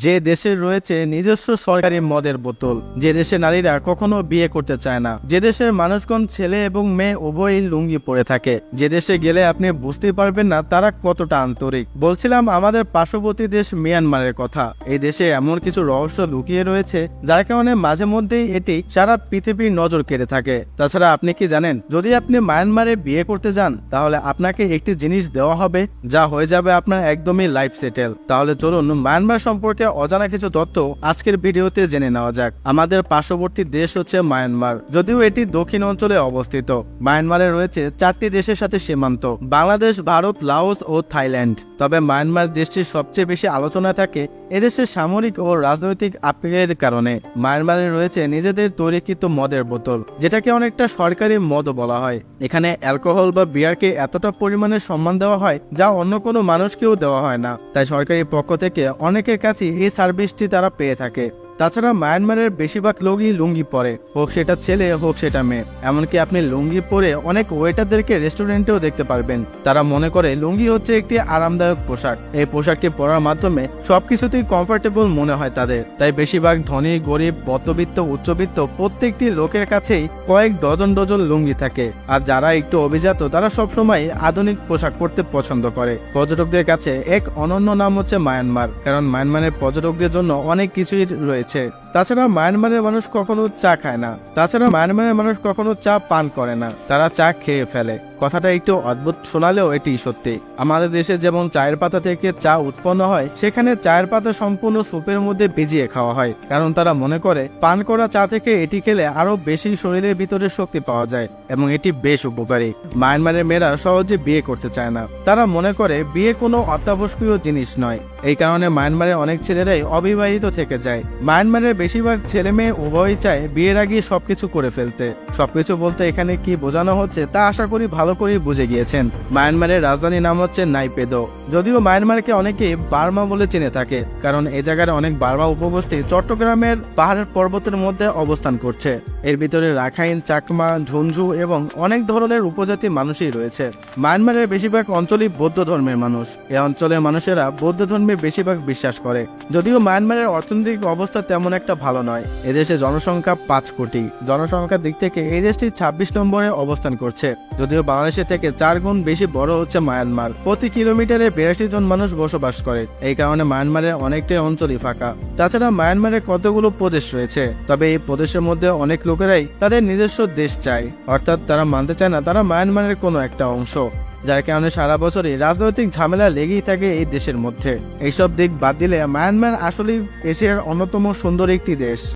যে দেশে রয়েছে নিজস্ব সরকারি মদের বোতল, যে দেশে নারীরা কখনো বিয়ে করতে চায় না, যে দেশের মানুষগণ ছেলে এবং মেয়ে উভয়ই লুঙ্গি পরে থাকে, যে দেশে গেলে আপনি বুঝতেই পারবেন না তারা কতটা আন্তরিক। বলছিলাম আমাদের পার্শ্ববর্তী দেশ মিয়ানমারের কথা। এই দেশে এমন কিছু রহস্য লুকিয়ে রয়েছে যার কারণে মাঝে মধ্যেই এটি সারা পৃথিবীর নজর কেড়ে থাকে। তাছাড়া আপনি কি জানেন, যদি আপনি মায়ানমারে বিয়ে করতে যান তাহলে আপনাকে একটি জিনিস দেওয়া হবে যা হয়ে যাবে আপনার একদমই লাইফ সেটেল। তাহলে চলুন মায়ানমার সম্পর্কে অজানা কিছু তথ্য আজকের ভিডিওতে জেনে নেওয়া যাক। আমাদের পার্শ্ববর্তী দেশ হচ্ছে মায়ানমার। যদিও এটি দক্ষিণ অঞ্চলে অবস্থিত, মায়ানমারে রয়েছে 4টি দেশের সাথে সীমান্ত: বাংলাদেশ, ভারত, লাওস ও থাইল্যান্ড। তবে মায়ানমার দেশটির সবচেয়ে বেশি আলোচনা থাকে এদেশের সামরিক ও রাজনৈতিক আবেগের কারণে। মায়ানমারে রয়েছে নিজেদের তৈরিকৃত মদের বোতল, যেটাকে অনেকটা সরকারি মদও বলা হয়। এখানে অ্যালকোহল বা বিয়ারকে এতটা পরিমাণে সম্মান দেওয়া হয় যা অন্য কোনো মানুষকেও দেওয়া হয় না। তাই সরকারি পক্ষ থেকে অনেকের কাছে এই সার্ভিসটি তারা পেয়ে থাকে। তাছাড়া মায়ানমারের বেশিরভাগ লোকই লুঙ্গি পরে, হোক সেটা ছেলে হোক সেটা মেয়ে। এমনকি আপনি লুঙ্গি পরে অনেক ওয়েটারদেরকে রেস্টুরেন্টেও দেখতে পারবেন। তারা মনে করে লুঙ্গি হচ্ছে একটি আরামদায়ক পোশাক। এই পোশাকটি পরার মাধ্যমে সবকিছুতেই কমফোর্টেবল মনে হয় তাদের। তাই বেশিরভাগ ধনী, গরিব, মধ্যবিত্ত, উচ্চবিত্ত প্রত্যেকটি লোকের কাছেই কয়েক ডজন ডজন লুঙ্গি থাকে। আর যারা একটু অভিজাত তারা সবসময় আধুনিক পোশাক পরতে পছন্দ করে। পর্যটকদের কাছে এক অনন্য নাম হচ্ছে মায়ানমার, কারণ মায়ানমারের পর্যটকদের জন্য অনেক কিছুই রয়েছে। তাছাড়া মায়ানমারের মানুষ কখনো চা খায় না, চা পান করে না, তারা চা খেয়ে ফেলে। কথাটা একটু অদ্ভুত শোনালেও এটি সত্যি। আমাদের দেশে যেমন চায়ের পাতা থেকে চা উৎপন্ন হয়, সেখানে চায়ের পাতা সম্পূর্ণ সুপের মধ্যে ভিজিয়ে খাওয়া হয়, কারণ তারা মনে করে পান করা চা থেকে এটি খেলে আরো বেশি শরীরের ভিতরে শক্তি পাওয়া যায় এবং এটি বেশ উপকারী। মায়ানমারের মেয়েরা সহজে বিয়ে করতে চায় না, তারা মনে করে বিয়ে কোনো অত্যাবশ্যকীয় জিনিস নয়। এই কারণে মায়ানমারে অনেক ছেলেরাই অবিবাহিত থেকে যায়। মায়ানমারের বেশিরভাগ ছেলে মেয়ে উভয়ই চায় বিয়ের আগে সবকিছু করে ফেলতে। সবকিছু বলতে এখানে কি বোঝানো হচ্ছে তা আশা করি ভালো করে বুঝে গিয়েছেন। মায়ানমারের রাজধানীর নাম হচ্ছে নাইপেদো। যদিও মায়ানমারকে অনেকে বার্মা বলে চিনে থাকে, কারণ এই জায়গায় অনেক বার্মা উপগোষ্ঠী চট্টগ্রামের পাহাড়ের পর্বতের মধ্যে অবস্থান করছে। এর ভিতরে রাখাইন, চাকমা, ঝুনঝু এবং অনেক ধরনের উপজাতি মানুষই রয়েছে। মায়ানমারের বেশিরভাগ অঞ্চলই বৌদ্ধ ধর্মের মানুষ। এই অঞ্চলের মানুষেরা বৌদ্ধ ধর্মে বেশিরভাগ বিশ্বাস করে। যদিও মায়ানমারের অর্থনৈতিক অবস্থা তেমন একটা ভালো নয়। এদেশে জনসংখ্যা 5 কোটি। জনসংখ্যার দিক থেকে এই দেশটি 26 নম্বরে অবস্থান করছে। যদিও বাংলাদেশের থেকে 4 গুণ বেশি বড় হচ্ছে মায়ানমার। প্রতি কিলোমিটারে 82 জন মানুষ বসবাস করে। এই কারণে মায়ানমারের অনেকটাই অঞ্চলই ফাঁকা। তাছাড়া মায়ানমারে কতগুলো প্রদেশ রয়েছে, তবে এই প্রদেশের মধ্যে অনেক লোকেরাই তাদের নিজস্ব দেশ চায়, অর্থাৎ তারা মানতে চায় না তারা মায়ানমারের কোনো একটা অংশ। যার কারণে সারা বছরই রাজনৈতিক ঝামেলা লেগেই থাকে এই দেশের মধ্যে। এইসব দিক বাদ দিলে মায়ানমার আসলেই এশিয়ার অন্যতম সুন্দর একটি দেশ।